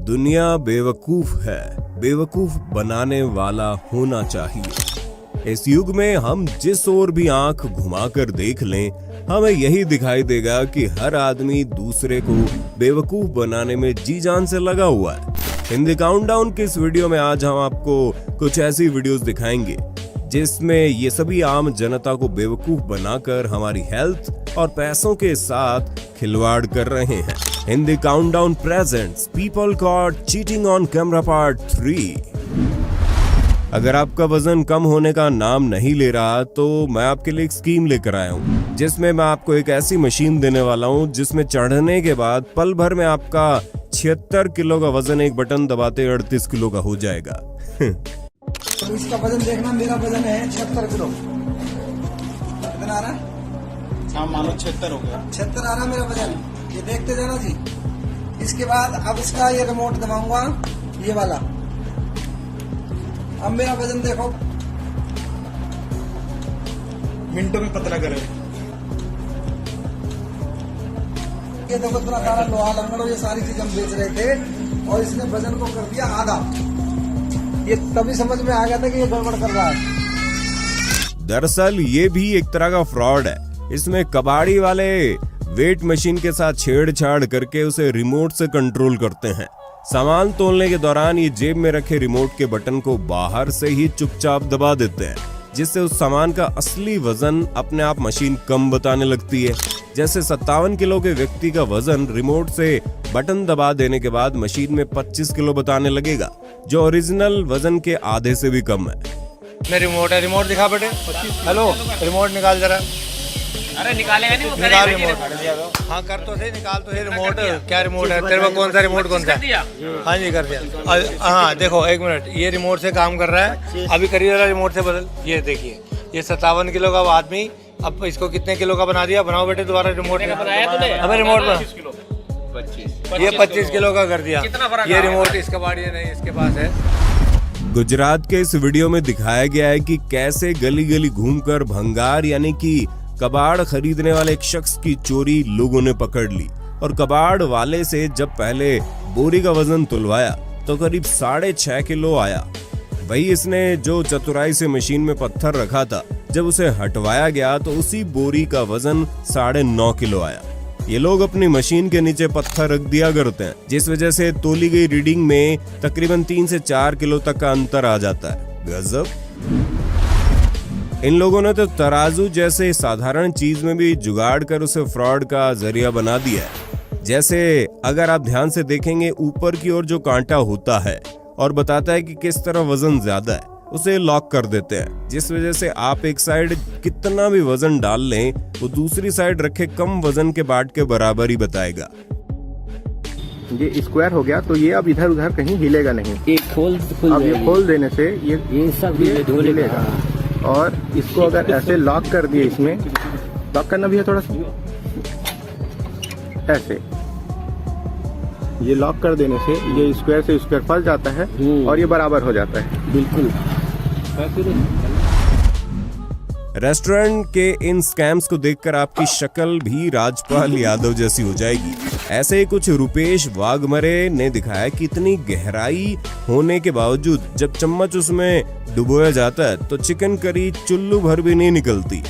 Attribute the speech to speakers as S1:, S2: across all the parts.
S1: दुनिया बेवकूफ है, बेवकूफ बनाने वाला होना चाहिए। इस युग में हम जिस ओर भी आंख घुमाकर देख लें, हमें यही दिखाई देगा कि हर आदमी दूसरे को बेवकूफ बनाने में जी जान से लगा हुआ है। हिंदी काउंटडाउन के इस वीडियो में आज हम आपको कुछ ऐसी वीडियोस दिखाएंगे जिसमें ये सभी आम जनता को बेवकूफ बनाकर हमारी हेल्थ और पैसों के साथ खिलवाड़ कर रहे हैं। Hindi countdown presents people caught cheating on camera part 3। अगर आपका वजन कम होने का नाम नहीं ले रहा तो मैं आपके लिए एक स्कीम लेकर आया हूँ, जिसमें मैं आपको एक ऐसी मशीन देने वाला हूँ जिसमें चढ़ने के बाद पल भर में आपका 76 किलो का वजन एक बटन दबाते 38 किलो का हो जाएगा।
S2: तो इसका वजन देखना, मेरा वजन है 76 किलो। कितना आ रहा है?
S3: हाँ, मानो 76 हो गया।
S2: 76 आ रहा मेरा वजन, ये देखते जाना जी। इसके बाद अब इसका ये रिमोट दबाऊंगा, ये वाला। अब मेरा वजन देखो,
S3: मिनटों में पता करे।
S2: ये देखो इतना सारा लोहा लंगड़, ये सारी चीज हम बेच रहे थे और इसने वजन को कर दिया आधा। ये तभी समझ में आ गया था कि ये गड़बड़ कर रहा है।
S1: दरअसल ये भी एक तरह का फ्रॉड है। इसमें कबाड़ी वाले वेट मशीन के साथ छेड़छाड़ करके उसे रिमोट से कंट्रोल करते हैं। सामान तोलने के दौरान ये जेब में रखे रिमोट के बटन को बाहर से ही चुपचाप दबा देते हैं, जिससे उस सामान का असली वजन अपने आप मशीन कम बताने लगती है। जैसे 57 किलो के व्यक्ति का वजन रिमोट से बटन दबा देने के बाद मशीन में 25 किलो बताने लगेगा, जो ओरिजिनल वजन के आधे से भी कम है।
S4: मैं रिमोट है, रिमोट दिखा बेटे। हेलो, रिमोट निकाल जरा।
S5: अरे निकालेगा नहीं, वो
S4: निकाल रिमोट। हाँ कर तो सही, निकाल तो सही रिमोट। क्या रिमोट है तेरे पास? कौन सा रिमोट? कौन सा? हाँ जी कर दिया। हाँ देखो एक मिनट, ये रिमोट से काम कर रहा है। अभी करिए जरा रिमोट से बदल। ये देखिए, ये 57 किलो का आदमी अब इसको कितने किलो का बना दिया? बनाओ बेटे दोबारा रिमोट। अबे रिमोट बना, ये 25 किलो का कर दिया। ये रिमोट इसका बाड़ी नहीं, इसके पास है।
S1: गुजरात के इस वीडियो में दिखाया गया है कि कैसे गली गली घूमकर भंगार यानी कि कबाड़ खरीदने वाले एक शख्स की चोरी लोगों ने पकड़ ली, और कबाड़ वाले से जब पहले बोरी का वजन तुलवाया तो करीब 6.5 किलो आया। वही इसने जो चतुराई से मशीन में पत्थर रखा था, जब उसे हटवाया गया तो उसी बोरी का वजन 9.5 किलो आया। ये लोग अपनी मशीन के नीचे पत्थर रख दिया करते हैं, जिस वजह से तोली गई रीडिंग में तकरीबन 3 से 4 किलो तक का अंतर आ जाता है। गजब। इन लोगों ने तो तराजू जैसे साधारण चीज में भी जुगाड़ कर उसे फ्रॉड का जरिया बना दिया है। जैसे अगर आप ध्यान से देखेंगे, ऊपर की ओर जो कांटा होता है और बताता है कि किस तरह वजन ज्यादा है, उसे लॉक कर देते हैं, जिस वजह से आप एक साइड कितना भी वजन डाल लें, वो दूसरी साइड रखे कम वजन के बाट के बराबर ही बताएगा।
S6: ये स्क्वायर हो गया तो ये अब इधर उधर कहीं हिलेगा नहीं।
S5: ये खोल
S6: अब ये खोल देने से ये
S5: सब
S6: हिलेगा। और इसको अगर ऐसे लॉक कर दिए, इसमें लॉक करना भी है थोड़ा सा ऐसे, ये लॉक कर देने से ये स्क्वायर से स्क्वायर फंस जाता है और ये बराबर हो जाता है।
S5: बिल्कुल।
S1: रेस्टोरेंट के इन स्कैम्स को देखकर आपकी शक्ल भी राजपाल यादव जैसी हो जाएगी। ऐसे ही कुछ रुपेश वाघमरे ने दिखाया कि इतनी गहराई होने के बावजूद जब चम्मच उसमें डुबोया जाता है तो चिकन करी चुल्लू भर भी नहीं निकलती।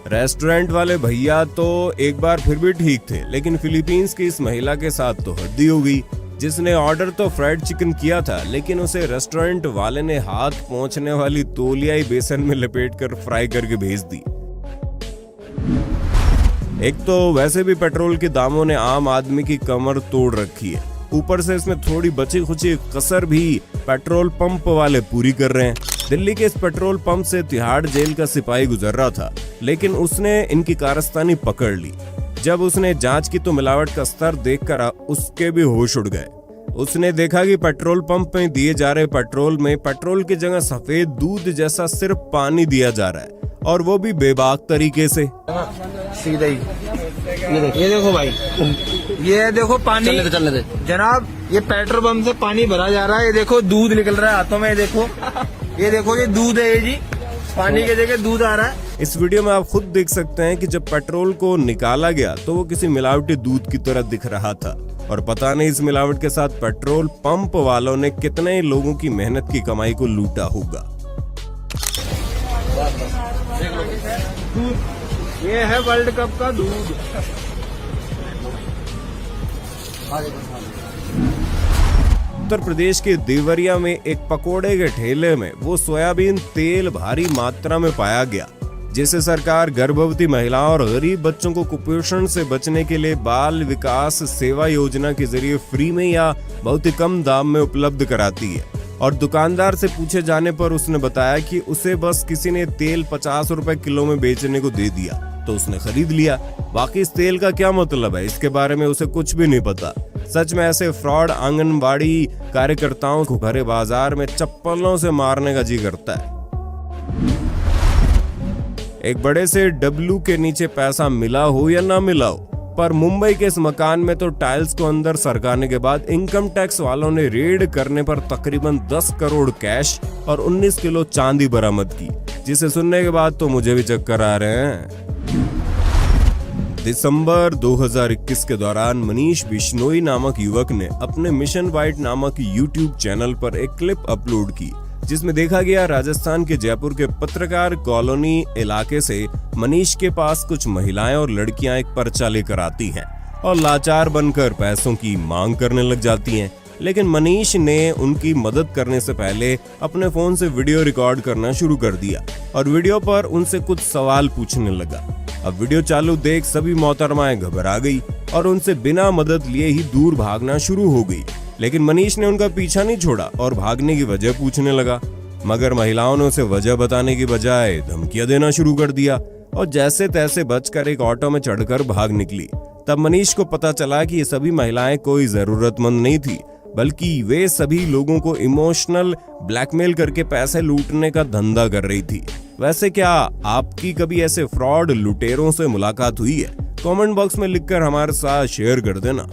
S1: रेस्टोरेंट वाले भैया तो एक बार फिर भी ठीक थे, लेकिन फिलीपींस की इस महिला के साथ तो हद्दी हो गई, जिसने ऑर्डर तो फ्राइड चिकन किया था, लेकिन उसे रेस्टोरेंट वाले ने हाथ पहुंचने वाली तौलिया ही बेसन में लपेटकर फ्राई करके भेज दी। एक तो वैसे भी पेट्रोल के दामों ने आम आदमी की कमर तोड़ रखी है, ऊपर से इसमें थोड़ी बची खुची कसर भी पेट्रोल पंप वाले पूरी कर रहे हैं। दिल्ली के इस पेट्रोल पंप से तिहाड़ जेल का सिपाही गुजर रहा था, लेकिन उसने इनकी कारस्तानी पकड़ ली। जब उसने जांच की तो मिलावट का स्तर देखकर उसके भी होश उड़ गए। उसने देखा कि पेट्रोल पंप में दिए जा रहे पेट्रोल में पेट्रोल की जगह सफेद दूध जैसा सिर्फ पानी दिया जा रहा है, और वो भी बेबाक तरीके से।
S4: सीधा ही ये देखो भाई, ये देखो पानी। चलने दे जनाब, ये पेट्रोल पंप से पानी भरा जा रहा है। ये देखो दूध निकल रहा है हाथों में। ये देखो ये दूध है ये जी,
S6: पानी की जगह दूध आ रहा है।
S1: इस वीडियो में आप खुद देख सकते हैं कि जब पेट्रोल को निकाला गया तो वो किसी मिलावटी दूध की तरह दिख रहा था। और पता नहीं इस मिलावट के साथ पेट्रोल पंप वालों ने कितने लोगों की मेहनत की कमाई को लूटा होगा।
S6: ये है वर्ल्ड कप का दूध।
S1: उत्तर प्रदेश के देवरिया में एक पकोड़े के ठेले में वो सोयाबीन तेल भारी मात्रा में पाया गया, जिसे सरकार गर्भवती महिलाओं और गरीब बच्चों को कुपोषण से बचने के लिए बाल विकास सेवा योजना के जरिए फ्री में या बहुत ही कम दाम में उपलब्ध कराती है। और दुकानदार से पूछे जाने पर उसने बताया कि उसे बस किसी ने तेल 50 रुपए किलो में बेचने को दे दिया तो उसने खरीद लिया। बाकी इस तेल का क्या मतलब है, इसके बारे में उसे कुछ भी नहीं पता। सच में ऐसे फ्रॉड आंगनबाड़ी कार्यकर्ताओं को भरे बाजार में चप्पलों से मारने का जी करता है। एक बड़े से डब्लू के नीचे पैसा मिला हो या ना मिला हो, पर मुंबई के इस मकान में तो टाइल्स को अंदर सरकाने के बाद इनकम टैक्स वालों ने रेड करने पर तकरीबन 10 करोड़ कैश और 19 किलो चांदी बरामद की, जिसे सुनने के बाद तो मुझे भी चक्कर आ रहे हैं। दिसंबर 2021 के दौरान मनीष बिश्नोई नामक युवक ने अपने मिशन वाइट नामक यूट्यूब चैनल पर एक क्लिप अपलोड की, जिसमें देखा गया राजस्थान के जयपुर के पत्रकार कॉलोनी इलाके से मनीष के पास कुछ महिलाएं और लड़कियां एक पर्चा लेकर आती हैं और लाचार बनकर पैसों की मांग करने लग जाती हैं। लेकिन मनीष ने उनकी मदद करने से पहले अपने फोन से वीडियो रिकॉर्ड करना शुरू कर दिया और वीडियो पर उनसे कुछ सवाल पूछने लगा। अब वीडियो चालू देख सभी मोहतरमाएं घबरा गई और उनसे बिना मदद लिए ही दूर भागना शुरू हो गई। लेकिन मनीष ने उनका पीछा नहीं छोड़ा और भागने की वजह पूछने लगा, मगर महिलाओं ने उसे वजह बताने की बजाय धमकियां देना शुरू कर दिया और जैसे तैसे बचकर एक ऑटो में चढ़कर भाग निकली। तब मनीष को पता चला कि ये सभी महिलाएं कोई जरूरतमंद नहीं थी, बल्कि वे सभी लोगों को इमोशनल ब्लैकमेल करके पैसे लूटने का धंधा कर रही थी। वैसे क्या आपकी कभी ऐसे फ्रॉड लुटेरों से मुलाकात हुई है? कमेंट बॉक्स में लिखकर हमारे साथ शेयर कर देना।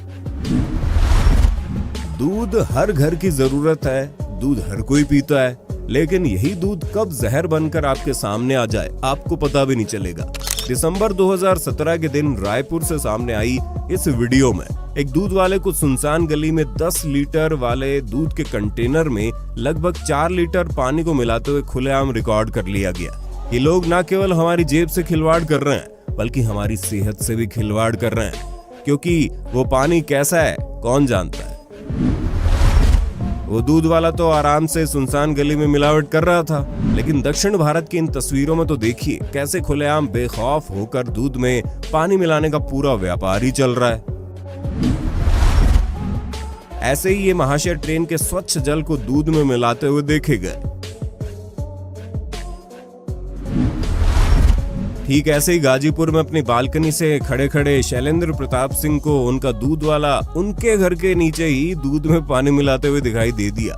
S1: दूध हर घर की जरूरत है, दूध हर कोई पीता है, लेकिन यही दूध कब जहर बनकर आपके सामने आ जाए आपको पता भी नहीं चलेगा। दिसंबर 2017 के दिन रायपुर से सामने आई इस वीडियो में एक दूध वाले को सुनसान गली में 10 लीटर वाले दूध के कंटेनर में लगभग 4 लीटर पानी को मिलाते हुए खुलेआम रिकॉर्ड कर लिया गया। ये लोग न केवल हमारी जेब से खिलवाड़ कर रहे हैं, बल्कि हमारी सेहत से भी खिलवाड़ कर रहे हैं, क्योंकि वो पानी कैसा है कौन जानता है। वो दूध वाला तो आराम से सुनसान गली में मिलावट कर रहा था, लेकिन दक्षिण भारत की इन तस्वीरों में तो देखिए कैसे खुलेआम बेखौफ होकर दूध में पानी मिलाने का पूरा व्यापार ही चल रहा है। ऐसे ही ये महाशय ट्रेन के स्वच्छ जल को दूध में मिलाते हुए देखे गए। ठीक ऐसे ही गाजीपुर में अपनी बालकनी से खड़े खड़े शैलेंद्र प्रताप सिंह को उनका दूध वाला उनके घर के नीचे ही दूध में पानी मिलाते हुए दिखाई दे दिया।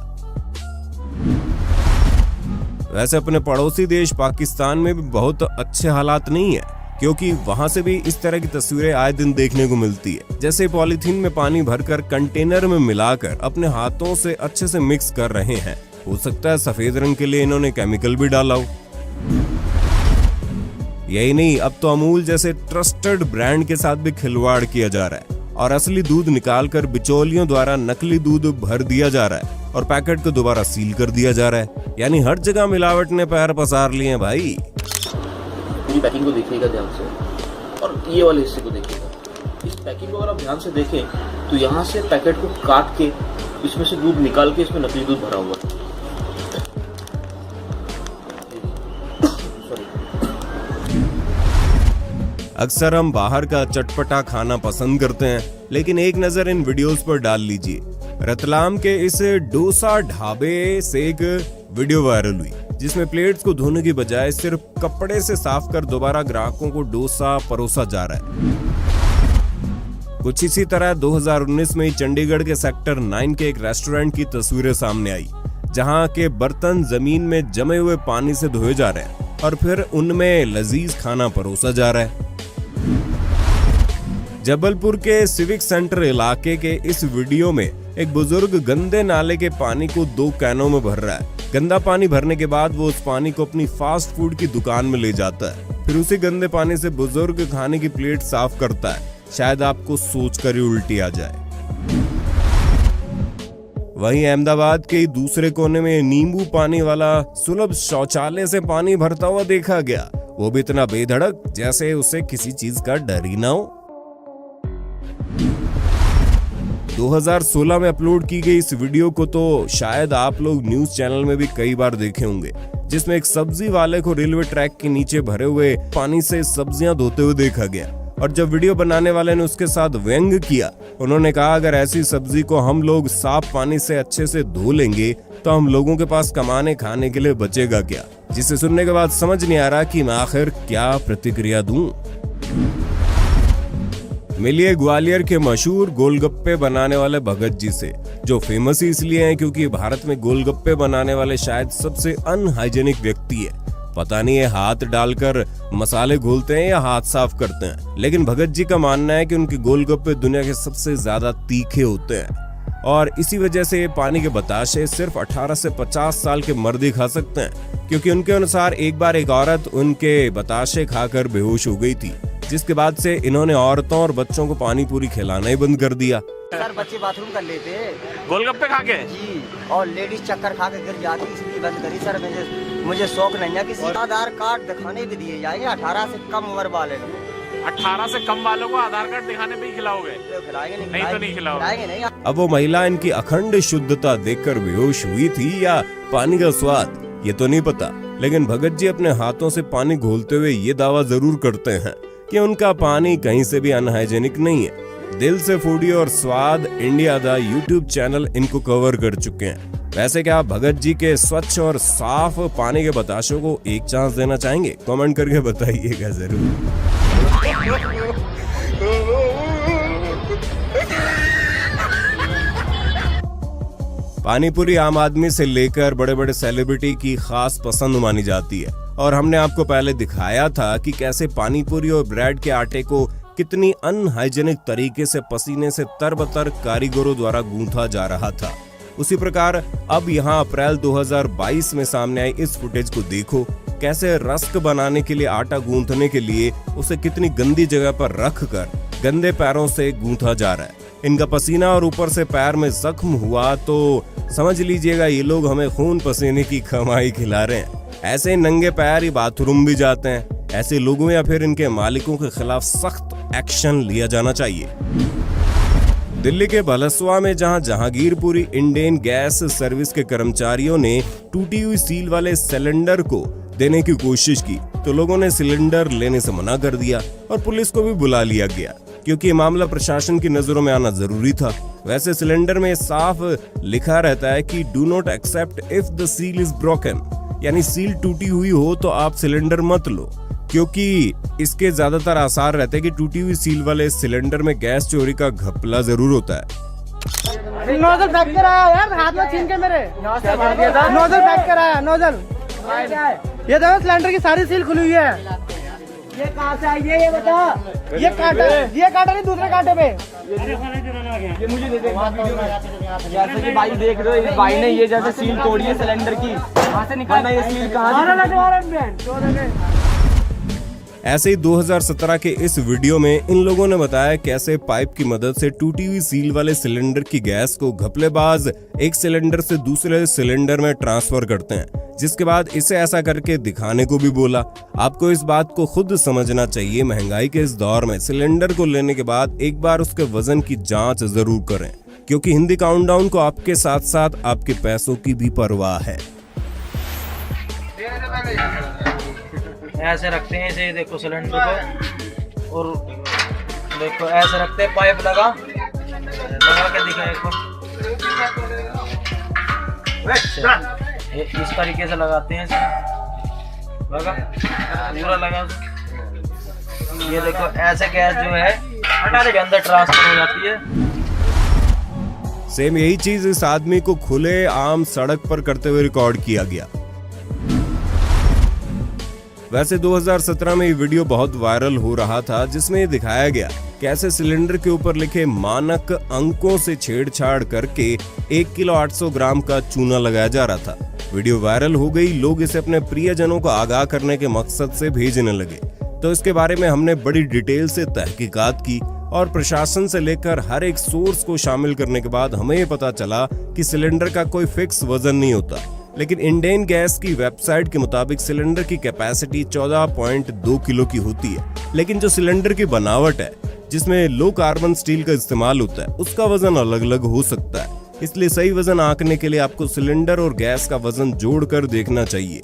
S1: वैसे अपने पड़ोसी देश पाकिस्तान में भी बहुत अच्छे हालात नहीं है, क्योंकि वहां से भी इस तरह की तस्वीरें आए दिन देखने को मिलती है। जैसे पॉलीथीन में पानी भरकर कंटेनर में मिलाकर अपने हाथों से अच्छे से मिक्स कर रहे हैं। हो सकता है सफेद रंग के लिए इन्होंने केमिकल भी डाला हो। यही नहीं, अब तो अमूल जैसे ट्रस्टेड ब्रांड के साथ भी खिलवाड़ किया जा रहा है और असली दूध निकालकर बिचौलियों द्वारा नकली दूध भर दिया जा रहा है और पैकेट को दोबारा सील कर दिया जा रहा है। यानी हर जगह मिलावट ने पैर पसार लिए हैं भाई।
S7: पूरी पैकिंग को देखिएगा ध्यान से और ये वाले हिस्से को देखिएगा। इस पैकिंग को अगर आप ध्यान से देखें तो यहाँ से पैकेट को काट के इसमें से दूध निकाल के इसमें नकली दूध भरा हुआ है।
S1: अक्सर हम बाहर का चटपटा खाना पसंद करते हैं, लेकिन एक नजर इन वीडियोस पर डाल लीजिए। रतलाम के इस डोसा ढाबे से एक वीडियो वायरल हुई, जिसमें प्लेट्स को धोने की बजाय सिर्फ कपड़े से साफ कर दोबारा ग्राहकों को डोसा परोसा जा रहा है। कुछ इसी तरह 2019 में चंडीगढ़ के सेक्टर 9 के एक रेस्टोरेंट की तस्वीरें सामने आई, जहां के बर्तन जमीन में जमे हुए पानी से धोए जा रहे हैं और फिर उनमें लजीज खाना परोसा जा रहा है। जबलपुर के सिविक सेंटर इलाके के इस वीडियो में एक बुजुर्ग गंदे नाले के पानी को 2 कैनों में भर रहा है। गंदा पानी भरने के बाद वो उस पानी को अपनी फास्ट फूड की दुकान में ले जाता है। फिर उसी गंदे पानी से बुजुर्ग खाने की प्लेट साफ करता है। शायद आपको सोचकर ही उल्टी आ जाए। वहीं अहमदाबाद के दूसरे कोने में नींबू पानी वाला सुलभ शौचालय से पानी भरता हुआ देखा गया, वो भी इतना बेधड़क जैसे उसे किसी चीज का डर ही ना हो। 2016 में अपलोड की गई इस वीडियो को तो शायद आप लोग न्यूज चैनल में भी कई बार देखे होंगे, जिसमें एक सब्जी वाले को रेलवे ट्रैक के नीचे भरे हुए पानी से सब्जियां धोते हुए देखा गया। और जब वीडियो बनाने वाले ने उसके साथ व्यंग किया, उन्होंने कहा अगर ऐसी सब्जी को हम लोग साफ पानी से अच्छे से धो लेंगे तो हम लोगों के पास कमाने खाने के लिए बचेगा क्या। जिसे सुनने के बाद समझ नहीं आ रहा कि मैं आखिर क्या प्रतिक्रिया दूं। मिलिए ग्वालियर के मशहूर गोलगप्पे बनाने वाले भगत जी से, जो फेमस ही इसलिए हैं क्योंकि भारत में गोलगप्पे बनाने वाले शायद सबसे अनहाइजेनिक व्यक्ति है। पता नहीं ये हाथ डालकर मसाले घोलते हैं या हाथ साफ करते हैं, लेकिन भगत जी का मानना है कि उनके गोलगप्पे दुनिया के सबसे ज्यादा तीखे होते हैं और इसी वजह से ये पानी के बताशे सिर्फ 18 से 50 साल के मर्द ही खा सकते हैं, क्योंकि उनके अनुसार एक बार एक औरत उनके बताशे खाकर बेहोश हो गई थी, जिसके बाद से इन्होंने औरतों और बच्चों को पानी पूरी खिलाना ही बंद कर दिया।
S8: सर बच्चे बाथरूम कर लेते
S5: गोलगप्पे खा के
S8: जी, और लेडीज चक्कर खा के गिर जाती, इसलिए बंद करी सर। मुझे शौक नहीं है कि आधार कार्ड दिखाने भी दिए जाएंगे 18 से कम उम्र वाले को।
S5: 18 से कम वालों को आधार कार्ड दिखाने पे ही खिलाओगे?
S8: खिलाएंगे
S5: नहीं तो नहीं खिलाओगे।
S8: नहीं।
S1: अब वो महिला इनकी अखंड शुद्धता देखकर बेहोश हुई थी या पानी का स्वाद, ये तो नहीं पता, लेकिन भगत जी अपने हाथों से पानी घोलते हुए ये दावा जरूर करते हैं कि उनका पानी कहीं से भी अनहाइजेनिक नहीं है। दिल से फूडी और स्वाद इंडिया दा यूट्यूब चैनल इनको कवर कर चुके हैं। वैसे क्या आप भगत जी के स्वच्छ और साफ पानी के बताशों को एक चांस देना चाहेंगे? कमेंट करके बताइएगा जरूर। पानीपुरी आम आदमी से लेकर बड़े बड़े सेलिब्रिटी की खास पसंद मानी जाती है और हमने आपको पहले दिखाया था कि कैसे पानीपुरी और ब्रेड के आटे को कितनी अनहाइजेनिक तरीके से पसीने से तरबतर कारीगरों द्वारा गूंथा जा रहा था। उसी प्रकार अब यहाँ अप्रैल 2022 में सामने आई इस फुटेज को देखो, कैसे रस्क बनाने के लिए आटा गूंथने के लिए उसे कितनी गंदी जगह पर रख कर गंदे पैरों से गूंथा जा रहा है। इनका पसीना और ऊपर से पैर में जख्म हुआ तो समझ लीजिएगा ये लोग हमें खून पसीने की कमाई खिला रहे हैं। ऐसे नंगे पैर ही बाथरूम भी जाते हैं। ऐसे लोगों या फिर इनके मालिकों के खिलाफ सख्त एक्शन लिया जाना चाहिए। दिल्ली के भलसवा में जहां जहांगीरपुरी इंडेन गैस सर्विस के कर्मचारियों ने टूटी हुई सील वाले सिलेंडर को देने की कोशिश की तो लोगों ने सिलेंडर लेने से मना कर दिया और पुलिस को भी बुला लिया गया, क्योंकि ये मामला प्रशासन की नजरों में आना जरूरी था। वैसे सिलेंडर में साफ लिखा रहता है कि do not accept if the seal is broken, यानी सील टूटी हुई हो तो आप सिलेंडर मत लो, क्योंकि इसके ज्यादातर आसार रहते हैं कि टूटी हुई सील वाले सिलेंडर में गैस चोरी का घपला जरूर होता है।
S9: नोजल फेंक कर आया यार, हाथ में छीन के मेरे नोजल फेंक कर आया। नोजल ये देखो सिलेंडर की सारी सील खुली हुई है। ये कहाँ से आई है ये बता। ये कांटा नहीं, दूसरे कांटे पे। ये मुझे दे दे।
S10: जैसे कि भाई देख रहे हो, इस भाई ने ये जैसे सील तोड़ी है सिलेंडर की, कहाँ से निकालना ये सील कहाँ?
S1: ऐसे ही 2017 के इस वीडियो में इन लोगों ने बताया कैसे पाइप की मदद से टूटी हुई सील वाले सिलेंडर की गैस को घपलेबाज एक सिलेंडर से दूसरे सिलेंडर में ट्रांसफर करते हैं, जिसके बाद इसे ऐसा करके दिखाने को भी बोला। आपको इस बात को खुद समझना चाहिए, महंगाई के इस दौर में सिलेंडर को लेने के बाद एक बार उसके वजन की जांच जरूर करें, क्योंकि हिंदी काउंटडाउन को आपके साथ साथ आपके पैसों की भी परवाह है।
S10: ऐसे रखते हैं इसे, देखो सिलेंडर को, और देखो ऐसे रखते हैं, पाइप लगा के दिखा एक बार, इस तरीके से लगाते हैं इसे, लगा पूरा लगा। ये देखो ऐसे गैस जो है इसके अंदर ट्रांसफर हो जाती है।
S1: सेम यही चीज इस आदमी को खुले आम सड़क पर करते हुए रिकॉर्ड किया गया। वैसे 2017 में ये वीडियो बहुत वायरल हो रहा था, जिसमें ये दिखाया गया कैसे सिलेंडर के ऊपर लिखे मानक अंकों से छेड़छाड़ करके 1 किलो 800 ग्राम का चूना लगाया जा रहा था। वीडियो वायरल हो गई, लोग इसे अपने प्रियजनों को आगाह करने के मकसद से भेजने लगे। तो इसके बारे में हमने बड़ी डिटेल से तहकीकात की और प्रशासन से लेकर हर एक सोर्स को शामिल करने के बाद हमें ये पता चला कि सिलेंडर का कोई फिक्स वजन नहीं होता, लेकिन इंडेन गैस की वेबसाइट के मुताबिक सिलेंडर की कैपेसिटी 14.2 किलो की होती है। लेकिन जो सिलेंडर की बनावट है, जिसमें लो कार्बन स्टील का इस्तेमाल होता है, उसका वजन अलग अलग हो सकता है। इसलिए सही वजन आंकने के लिए आपको सिलेंडर और गैस का वजन जोड़कर देखना चाहिए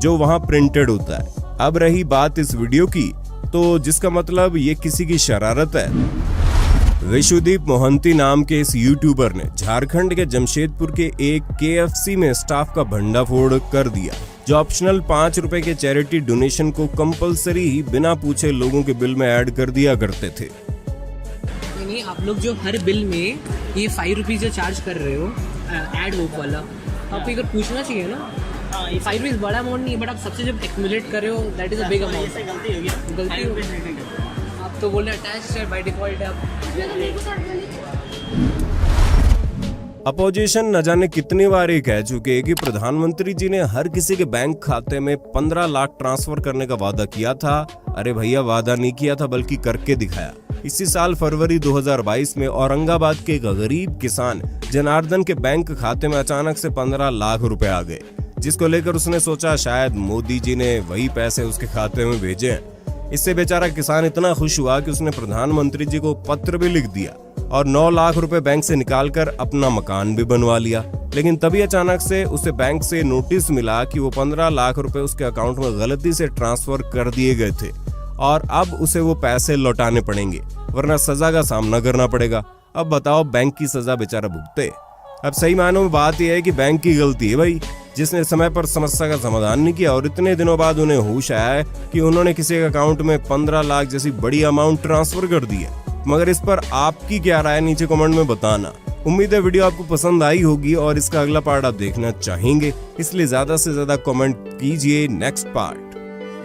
S1: जो वहां प्रिंटेड होता है। अब रही बात इस वीडियो की, तो जिसका मतलब ये किसी की शरारत है। विश्वदीप मोहंती नाम के इस यूट्यूबर ने झारखंड के जमशेदपुर के एक KFC में स्टाफ का भंडाफोड़ कर दिया, जो ऑप्शनल 5 रुपए के चैरिटी डोनेशन को कंपलसरी ही बिना पूछे लोगों के बिल में ऐड कर दिया करते थे।
S11: नहीं, आप लोग जो हर बिल में ये 5 रुपीज जो चार्ज कर रहे हो एड होप वाला, आपको एक पूछना चाहिए ना। ये 5 रुपीज बड़ा अमाउंट नहीं है, बट आप सबसे जब एक्यूमुलेट कर रहे हो that is a big amount. गलती हो गई, आप तो बोल रहे अटैच्ड है बाय डिफॉल्ट है।
S1: अपोजिशन न जाने कितनी बार ये कह चुके हैं कि प्रधानमंत्री जी ने हर किसी के बैंक खाते में 15 लाख ट्रांसफर करने का वादा किया था। अरे भैया, वादा नहीं किया था बल्कि करके दिखाया। इसी साल फरवरी 2022 में औरंगाबाद के एक गरीब किसान जनार्दन के बैंक खाते में अचानक से 15 लाख रुपए आ गए, जिसको लेकर उसने सोचा शायद मोदी जी ने वही पैसे उसके खाते में भेजे हैं। इससे बेचारा किसान इतना खुश हुआ कि उसने प्रधानमंत्री जी को पत्र भी लिख दिया और 9 लाख रुपए बैंक से निकालकर अपना मकान भी बनवा लिया। लेकिन तभी अचानक से उसे बैंक से नोटिस मिला कि वो 15 लाख रुपए उसके अकाउंट में गलती से ट्रांसफर कर दिए गए थे और अब उसे वो पैसे लौटाने पड़ेंगे, वरना सजा का सामना करना पड़ेगा। अब बताओ, बैंक की सजा बेचारा भुगते। अब सही मायनों में बात यह है कि बैंक की गलती है भाई, जिसने समय पर समस्या का समाधान नहीं किया और इतने दिनों बाद उन्हें होश आया है कि उन्होंने किसी के अकाउंट में 15 लाख जैसी बड़ी अमाउंट ट्रांसफर कर दी है। मगर इस पर आपकी क्या राय, नीचे कमेंट में बताना। उम्मीद है वीडियो आपको पसंद आई होगी और इसका अगला पार्ट आप देखना चाहेंगे, इसलिए ज्यादा से ज्यादा कमेंट कीजिए नेक्स्ट पार्ट।